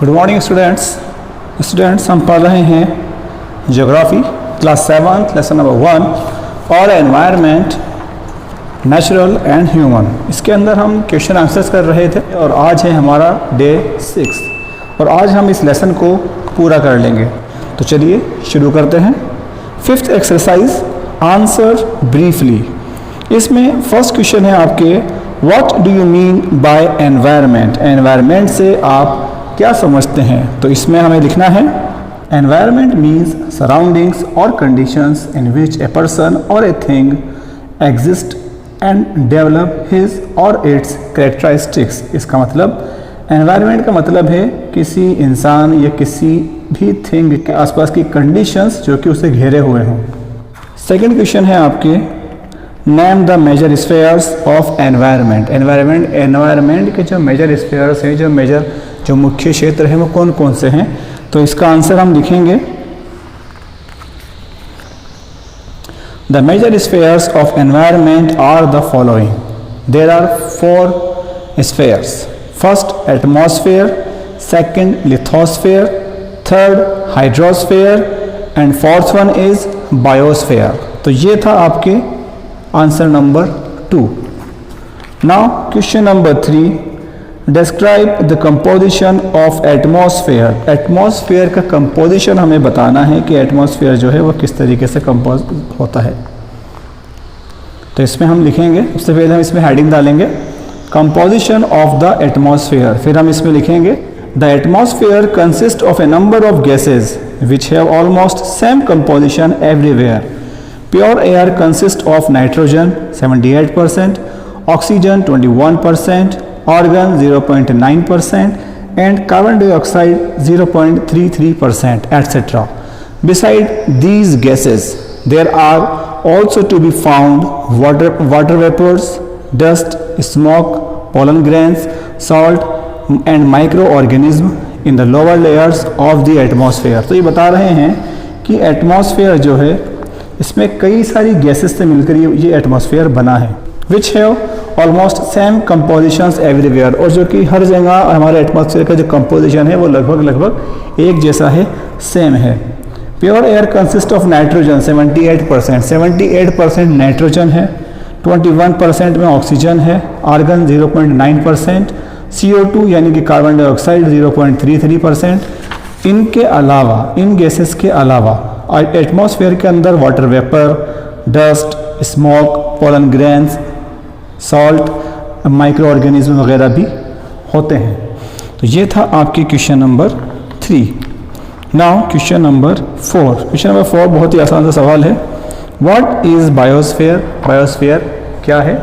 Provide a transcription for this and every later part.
Good morning students हम पढ़ रहे हैं ज्योग्राफी क्लास 7 लेसन नंबर 1 और एनवायरनमेंट नेचुरल एंड ह्यूमन। इसके अंदर हम क्वेश्चन आंसर्स कर रहे थे और आज है हमारा डे 6 और आज हम इस लेसन को पूरा कर लेंगे। तो चलिए शुरू करते हैं। Fifth exercise answer briefly. इसमें फर्स्ट क्वेश्चन है आपके what do you mean by environment. Environment से आप क्या समझते हैं? तो इसमें हमें लिखना है एनवायरनमेंट मीन्स सराउंडिंग्स और conditions in which a person और a thing exist and develop his और इट्स कैरेक्टरिस्टिक्स। इसका मतलब एनवायरनमेंट का मतलब है किसी इंसान या किसी भी थिंग के आसपास की कंडीशंस जो कि उसे घेरे हुए हों। सेकंड क्वेश्चन है आपके name the major spheres of environment. Environment के जो मेजर स्फेयर्स हैं, जो मुख्य क्षेत्र हैं वो कौन कौन से हैं? तो इसका आंसर हम लिखेंगे the major spheres of environment are the following. There are 4 spheres. First atmosphere, second lithosphere, third hydrosphere and fourth one is biosphere. तो ये था आपके answer number 2। Now question number 3, describe the composition of atmosphere. Atmosphere का composition हमें बताना है कि atmosphere जो है वो किस तरीके से कंपोज होता है। तो इसमें हम लिखेंगे, सबसे पहले हम इसमें हेडिंग डालेंगे कंपोजिशन ऑफ द एटमॉस्फेयर। फिर हम इसमें लिखेंगे the atmosphere consist of A number of gases which have almost same composition everywhere. Pure air consist of nitrogen 78%, oxygen 21%, argon 0.9% and carbon dioxide 0.33%, etc. Beside these gases, there are also to be found water vapors, dust, smoke, pollen grains, salt and microorganism in the lower layers of the atmosphere. तो ये बता रहे हैं कि atmosphere जो है इसमें कई सारी गैसेस से मिलकर ये एटमॉस्फेयर बना है which have almost same compositions everywhere. और जो कि हर जगह हमारे एटमॉस्फेयर का जो कंपोजिशन है वो लगभग एक जैसा है, सेम है। Pure air consist of nitrogen 78% nitrogen है, 21% में ऑक्सीजन है, आर्गन 0.9%, CO2 यानी कि कार्बन डाइऑक्साइड 0.33%। इनके अलावा, इन गैसेस के अलावा एटमॉस्फेयर के अंदर water vapour, dust, smoke, pollen grains, salt, micro organism वगैरह भी होते हैं। तो ये था आपके question number 3। Now question number 4। Question number 4 बहुत ही आसान सा सवाल है। What is biosphere? बायोस्फीयर क्या है?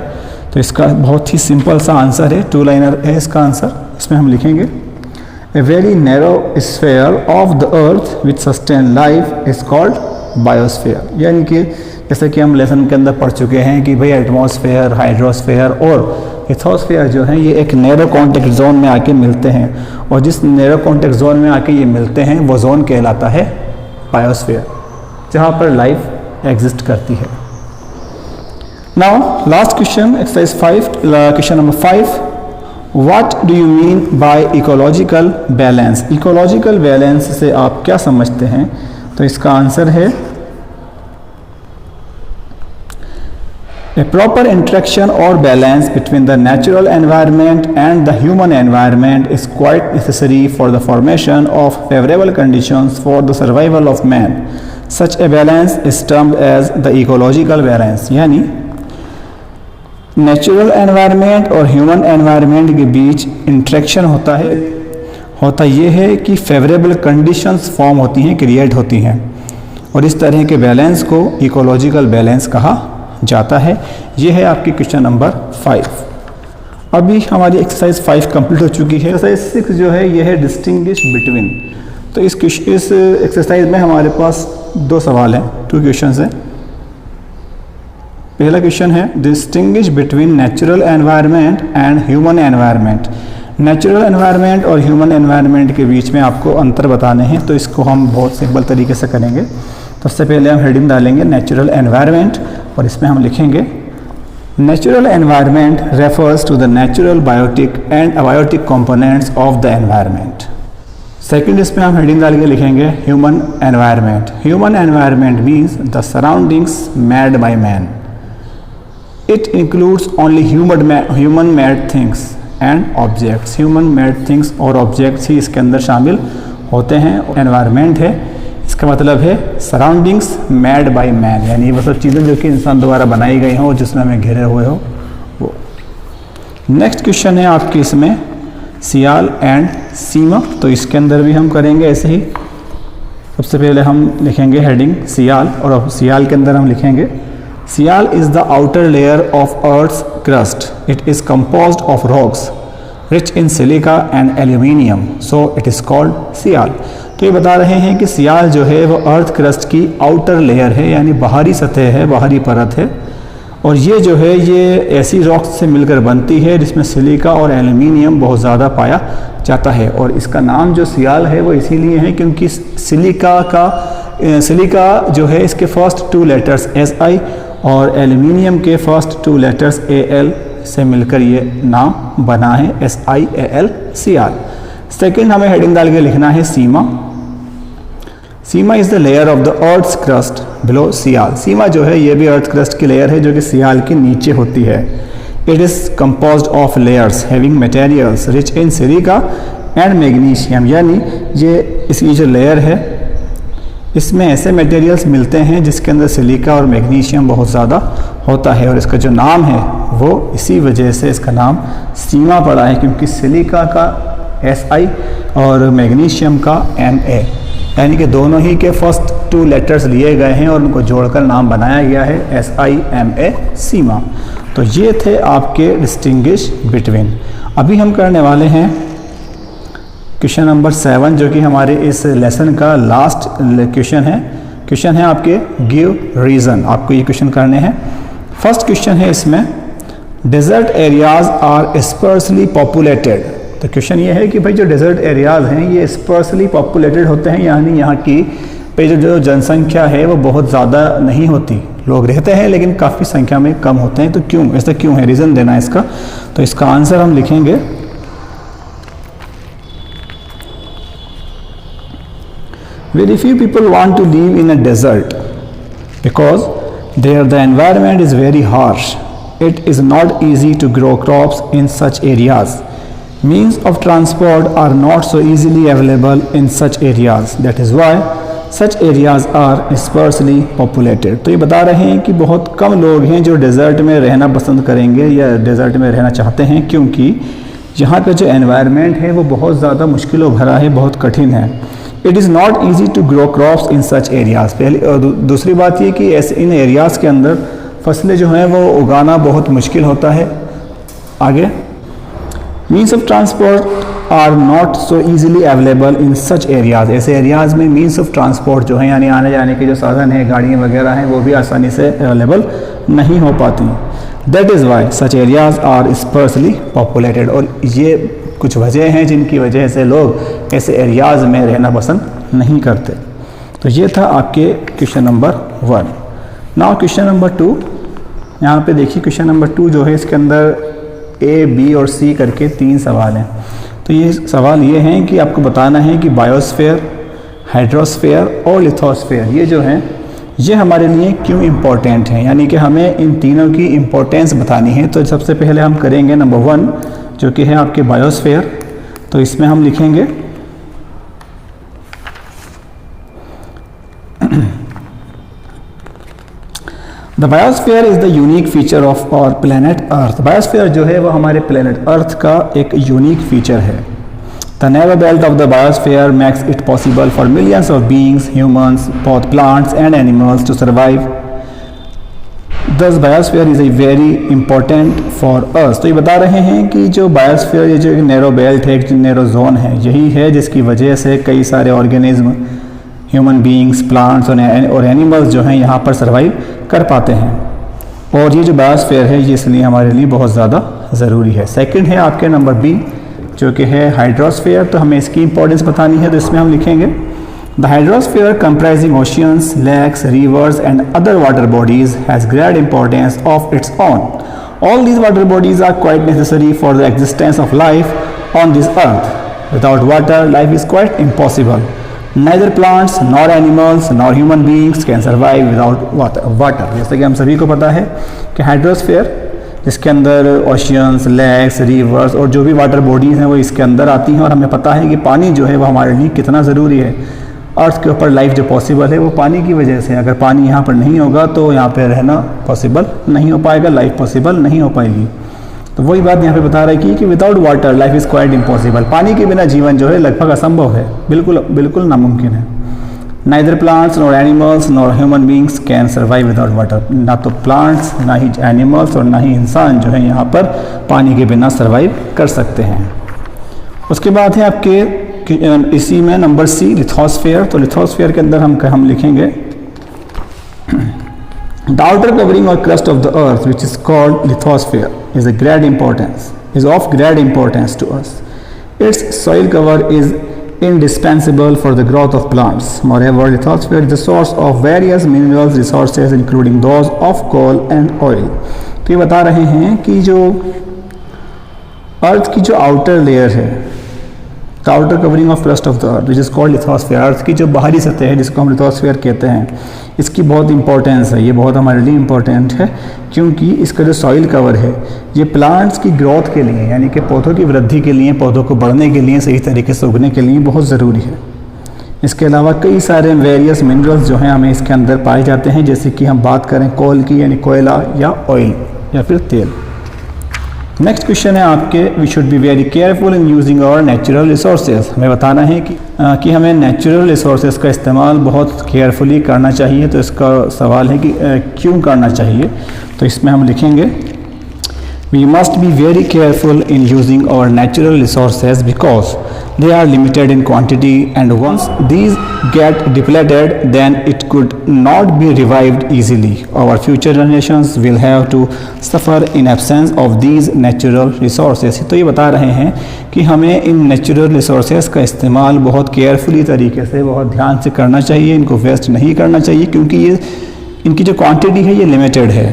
तो इसका बहुत ही सिंपल सा आंसर है, 2 लाइनर है इसका आंसर। इसमें हम लिखेंगे a very narrow sphere of the earth which sustain life is called biosphere. यानी कि जैसे कि हम लेसन के अंदर पढ़ चुके हैं कि भाई एटमॉस्फेयर, हाइड्रोस्फेयर और लिथोस्फेयर जो है ये एक नैरो कॉन्टेक्ट जोन में आके मिलते हैं और जिस नैरो कॉन्टेक्ट जोन में आके ये मिलते हैं वो जोन कहलाता है बायोस्फीयर, जहाँ पर लाइफ एग्जिस्ट करती है। Now last question exercise 5, question number 5, what do you mean by ecological balance. Ecological balance से आप क्या समझते हैं? तो इसका आंसर है A proper interaction or balance between the natural environment and the human environment is quite necessary for the formation of favorable conditions for the survival of man. Such a balance is termed as the ecological balance. यानी natural environment और human environment के बीच interaction होता ये है कि favourable conditions form होती हैं, create होती हैं और इस तरह के बैलेंस को इकोलॉजिकल बैलेंस कहा जाता है। ये है आपकी क्वेश्चन नंबर 5। अभी हमारी एक्सरसाइज 5 कंप्लीट हो चुकी है। एक्सरसाइज 6 जो है ये है डिस्टिंग्विश बिटवीन। तो इस एक्सरसाइज में हमारे पास 2 सवाल हैं, 2 क्वेश्चन हैं। पहला क्वेश्चन है distinguish between natural environment and human environment. Natural environment और ह्यूमन एनवायरनमेंट के बीच में आपको अंतर बताने हैं। तो इसको हम बहुत सिंपल तरीके से करेंगे। तो सबसे पहले हम हेडिंग डालेंगे नेचुरल एनवायरनमेंट और इसमें हम लिखेंगे natural environment refers to the natural biotic and abiotic components of the environment. Second इसमें हम हेडिंग डाल के लिखेंगे human environment. Human environment means the surroundings made by man. It includes only human made things and objects. Human made things और objects ही इसके अंदर शामिल होते हैं। एनवायरनमेंट है, इसका मतलब है सराउंडिंग्स मेड बाय मैन, यानी वो सब चीज़ें जो कि इंसान द्वारा बनाई गई हों, जिसमें हमें घिरे हुए हो वो। नेक्स्ट क्वेश्चन है आपकी इसमें सियाल एंड सीमा, तो इसके अंदर भी हम करेंगे ऐसे ही। सबसे पहले हम लिखेंगे हेडिंग सियाल, और अब सियाल के अंदर हम लिखेंगे sial is the outer layer of earth's crust. It is composed of rocks rich in silica and aluminium, so it is called sial. तो ये बता रहे हैं कि सियाल जो है वो अर्थ क्रस्ट की आउटर लेयर है, यानी बाहरी सतह है, बाहरी परत है, और ये जो है ये ऐसी रॉक्स से मिलकर बनती है जिसमें सिलिका और एल्यूमिनियम बहुत ज़्यादा पाया जाता है। और इसका नाम जो सियाल है वो इसीलिए है क्योंकि सिलिका जो है इसके फर्स्ट 2 लेटर्स SI और एल्यूमिनियम के फर्स्ट 2 लेटर्स AL से मिलकर ये नाम बना है, SIAL सियाल। सेकेंड हमें हेडिंग डाल के लिखना है sima. Sima is the layer of the earth's crust below sial. Sima जो है ये भी अर्थ क्रस्ट की लेयर है जो कि सियाल के नीचे होती है। It is composed of layers having materials rich in silica and magnesium, यानी ये इसकी जो लेयर है इसमें ऐसे मटेरियल्स मिलते हैं जिसके अंदर सिलिका और मैग्नीशियम बहुत ज़्यादा होता है, और इसका जो नाम है वो इसी वजह से इसका नाम सीमा पड़ा है, क्योंकि सिलिका का SI और मैग्नीशियम का MA, यानी कि दोनों ही के फर्स्ट 2 लेटर्स लिए गए हैं और उनको जोड़कर नाम बनाया गया है SIMA सीमा। तो ये थे आपके डिस्टिंग्विश बिटवीन। अभी हम करने वाले हैं क्वेश्चन नंबर 7 जो कि हमारे इस लेसन का लास्ट क्वेश्चन है। क्वेश्चन है आपके गिव रीज़न, आपको ये क्वेश्चन करने हैं। फर्स्ट क्वेश्चन है इसमें desert areas are sparsely populated. तो क्वेश्चन ये है कि भाई जो डेजर्ट एरियाज हैं ये स्पर्सली पॉपुलेटेड होते हैं, यानी यहाँ की पे जो जनसंख्या है वो बहुत ज़्यादा नहीं होती, लोग रहते हैं लेकिन काफ़ी संख्या में कम होते हैं। तो क्यों, ऐसा क्यों है, रीज़न देना है इसका। तो इसका आंसर हम लिखेंगे very few people want to live in a desert because there the environment is very harsh. It is not easy to grow crops in such areas. Means of transport are not so easily available in such areas. That is why such areas are sparsely populated. तो ये बता रहे हैं कि बहुत कम लोग हैं जो डेजर्ट में रहना पसंद करेंगे या डेजर्ट में रहना चाहते हैं, क्योंकि यहाँ का जो एनवायरनमेंट है वो बहुत ज़्यादा मुश्किलों भरा है, बहुत कठिन है। It is not easy to grow crops in such areas. पहली और दूसरी बात ये कि ऐसे इन एरियाज़ के अंदर फसलें जो हैं वो उगाना बहुत मुश्किल होता है। आगे means of transport are not so easily available in such areas. ऐसे एरियाज़ में मीन्स ऑफ ट्रांसपोर्ट जो है यानी आने जाने के जो साधन हैं, गाड़ियाँ वगैरह हैं, वो भी आसानी से अवेलेबल नहीं हो पाती। That is why such areas are sparsely populated. और ये कुछ वजह हैं जिनकी वजह से लोग ऐसे एरियाज़ में रहना पसंद नहीं करते। तो ये था आपके question number 1। Now question number 2, यहाँ पे देखिए क्वेश्चन नंबर 2 जो है इसके अंदर A, B और C करके 3 सवाल हैं। तो ये सवाल ये हैं कि आपको बताना है कि बायोस्फीयर, हाइड्रोस्फीयर और लिथोस्फीयर ये जो हैं ये हमारे लिए क्यों इम्पोर्टेंट हैं, यानी कि हमें इन तीनों की इम्पोर्टेंस बतानी है। तो सबसे पहले हम करेंगे नंबर 1 जो कि है आपके बायोस्फीयर। तो इसमें हम लिखेंगे the biosphere is the unique feature of our planet earth. Biosphere जो है वो हमारे प्लेनेट अर्थ का एक यूनिक फीचर है। The narrow belt of the biosphere makes it possible for millions of beings, humans, both plants and animals to survive. Thus biosphere is a very important for us. तो ये बता रहे हैं कि जो बायोस्फीयर, ये जो नैरो बेल्ट है, एक नैरो जोन है, यही है जिसकी वजह से कई सारे ऑर्गेनिज्म, ह्यूमन बीइंग्स, प्लांट्स और एनिमल्स जो हैं यहाँ पर सर्वाइव कर पाते हैं। और ये जो बायोस्फीयर है ये इसलिए हमारे लिए बहुत ज़्यादा ज़रूरी है। सेकंड है आपके नंबर B जो कि है हाइड्रोस्फीयर। तो हमें इसकी इंपॉर्टेंस बतानी है, तो इसमें हम लिखेंगे the hydrosphere comprising oceans, lakes, rivers and other water bodies has great importance of its own. All these water bodies are quite necessary for the existence of life on this earth. Without water, life is quite impossible. Neither plants, nor animals, nor human beings can survive without water. जैसे कि हम सभी को पता है कि hydrosphere, जिसके अंदर ओशियंस, लेक्स, रिवर्स और जो भी वाटर बॉडीज़ हैं वो इसके अंदर आती हैं, और हमें पता है कि पानी जो है वो हमारे लिए कितना ज़रूरी है। अर्थ के ऊपर लाइफ जो पॉसिबल है वो पानी की वजह से। अगर पानी यहाँ पर नहीं होगा तो यहाँ पर रहना पॉसिबल नहीं हो पाएगा, लाइफ पॉसिबल नहीं हो पाएगी। तो वही बात यहाँ पे बता रहा है कि without water life is quite impossible. पानी के बिना जीवन जो है लगभग असंभव है, बिल्कुल नामुमकिन है। Neither plants nor animals nor human beings can survive without water. ना तो प्लांट्स, ना ही एनिमल्स और ना ही इंसान जो है यहाँ पर पानी के बिना सर्वाइव कर सकते हैं। उसके बाद है आपके इसी में नंबर सी, लिथोस्फीयर। तो लिथोस्फीयर के अंदर हम लिखेंगे The outer covering or crust of the earth, which is called lithosphere, is of great importance to us. Its soil cover is indispensable for the growth of plants. Moreover, lithosphere is the source of various mineral resources, including those of coal and oil. तो ये बता रहे हैं कि जो earth की जो outer layer है, the outer covering of crust of the earth which is called lithosphere, earth की जो बाहरी सतह है जिसको हम लिथोस्फीयर कहते हैं, इसकी बहुत इंपॉर्टेंस है। ये बहुत हमारे लिए इम्पोर्टेंट है क्योंकि इसका जो सॉइल कवर है ये प्लांट्स की ग्रोथ के लिए, यानी कि पौधों की वृद्धि के लिए, पौधों को बढ़ने के लिए, सही तरीके से उगने के लिए बहुत ज़रूरी है। इसके अलावा कई सारे वेरियस मिनरल्स जो हैं हमें इसके अंदर पाए जाते हैं, जैसे कि हम बात करें कोल की, यानी कोयला या ऑयल या फिर तेल। नेक्स्ट क्वेश्चन है आपके, we should be very careful in using our natural resources. हमें बताना है कि हमें नेचुरल रिसोर्सेज का इस्तेमाल बहुत केयरफुली करना चाहिए। तो इसका सवाल है कि क्यों करना चाहिए। तो इसमें हम लिखेंगे We must be very careful in using our natural resources because they are limited in quantity, and once these get depleted, then it could not be revived easily. Our future generations will have to suffer in absence of these natural resources. तो ये बता रहे हैं कि हमें in natural resources का इस्तेमाल बहुत केयरफुली तरीके से, बहुत ध्यान से करना चाहिए। इनको वेस्ट नहीं करना चाहिए क्योंकि ये इनकी जो क्वांटिटी है ये लिमिटेड है,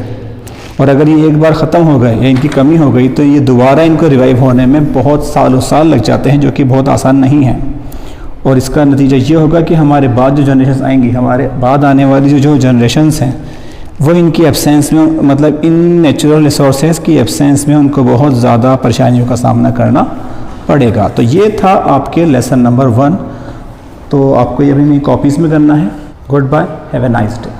और अगर ये एक बार ख़त्म हो गए या इनकी कमी हो गई तो ये दोबारा इनको रिवाइव होने में बहुत सालों साल लग जाते हैं, जो कि बहुत आसान नहीं है। और इसका नतीजा ये होगा कि हमारे बाद जो जनरेशन आएंगी, हमारे बाद आने वाली जो जनरेशन्स हैं, वो इनकी एब्सेंस में, मतलब इन नेचुरल रिसोर्सेज की एब्सेंस में उनको बहुत ज़्यादा परेशानियों का सामना करना पड़ेगा। तो ये था आपके लेसन नंबर 1। तो आपको ये अभी मेरी कॉपीज़ में करना है। Goodbye, have a nice day.